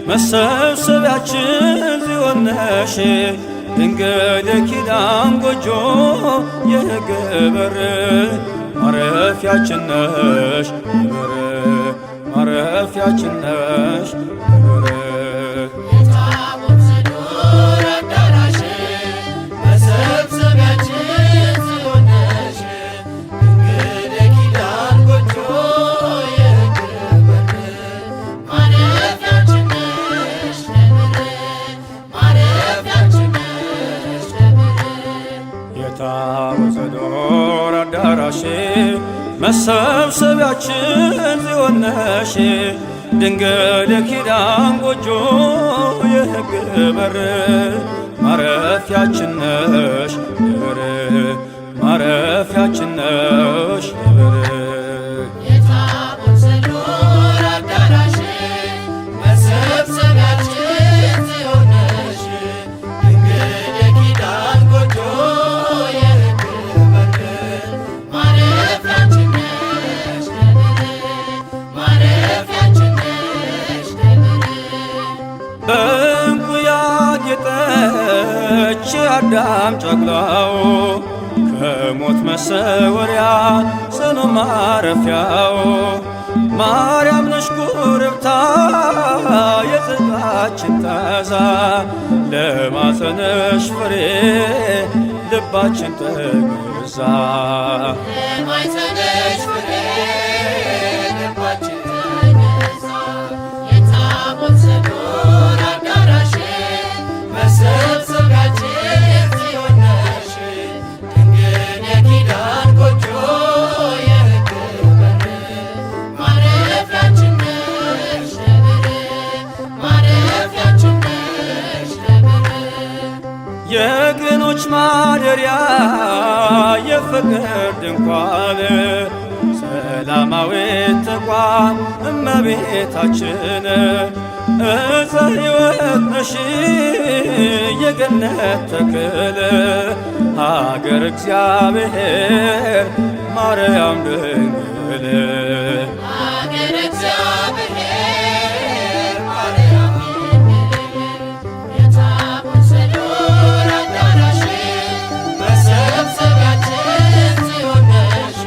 መሰብሰቢያችን ጽዮን ነሽ ድንግል የኪዳን ጎጆ የሕግ በር ማረፊያችን ነሽ በር ማረፊያችን ነሽ በር የታቦት ዘዶር አዳራሽ መሰብሰቢያችን ጽዮን ነሽ ድንግል የኪዳን ጎጆ የሕግ በር ማረፊያችን ነሽ ማረፊያችን ነሽ የታቦት ዘዶር አዳራሽ መሰብሰቢያችን ጽዮን ነሽ ድንግል የኪዳን ጎጆ የሕግ በር ማረፊያችን ነሽ በር ማረፊያችን ነሽ በር የታቦት ዘዶር አዳራሽ መሰብሰቢያችን ጽዮን ነሽ ድንግል የኪዳን ጎጆ የሕግ በር ማረፊያችን ነሽ ማረፊያችን ነሽ በዕንቁ ያጌጠች አዳም ጨቅላው ከሞት መሰወሪያ ጽኑ ማረፊያው ማርያም ነሽ ኮረብታ የጽድቃችን ታዛ ለማፀንሽ ፍሬ ልባችን ተገዛ ለማኅፀንሽ ፍሬ ልባችን ተገዛ የታቦት ዘዶር አዳራሽ መሰብሰቢያችን ጽዮን ነሽ ድንግል የኪዳን ጎጆ የሕግ በር ማረፊያችን ነሽ ማረፊያችን ነሽ የቅኖች ማደሪያ የፍቅር ድንኳን ሰላማዊት ተቋም እመቤታችን ዕፀ ሕይወት ነሽ የገነት ተክል ሀገር እግዚአብሔር ማርያም ድንግል ሀገረ እግዚአብሔር ማርያም ድንግል የታቦት ዘዶር አዳራሽ መሰብሰቢያችን ጽዮን ነሽ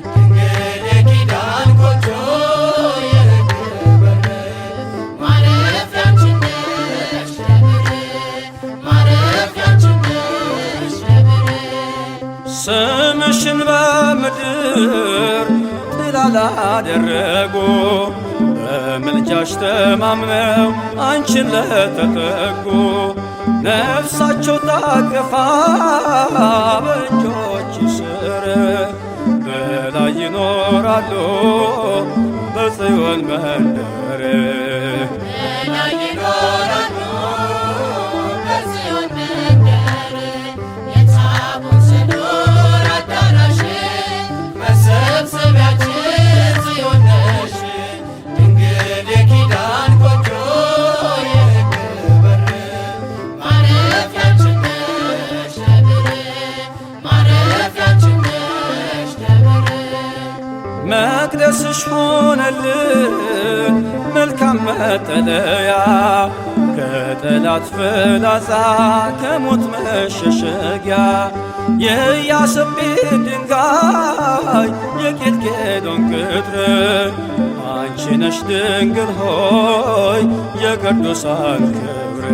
ድንግል የኪዳን ጎጆ የሕግ በር ማረፊያችን ነሽ ማረፊያችን ነሽ ስምሽን በምድር ጥላ ላደረጉ በምልጃሽ ተማምነው አንቺን ለተጠጉ ነፍሳቸው ታቅፋ በእጆች ስር በላይ ይኖራሉ በጽዮን መንደር በላይ ይኖራሉ በጽዮን መንደር የታቦት ዘዶር አዳራሽ መሰብሰቢያችን ጽዮን ነሽ ድንግል የኪዳን ጎጆ የሕግ በር ማረፊያችን ነሽ ማረፊያችን ነሽ መቅደስሽ ሆነልን መልካም መጠለያ ከጠላት ፍላጻ ከሞት መሸሸጊያ የኢያሰጲድ ድንጋይ የኬልቄዶን ቅጥር አንቺ ነሽ ድንግል ሆይ የቅዱሳን ክብር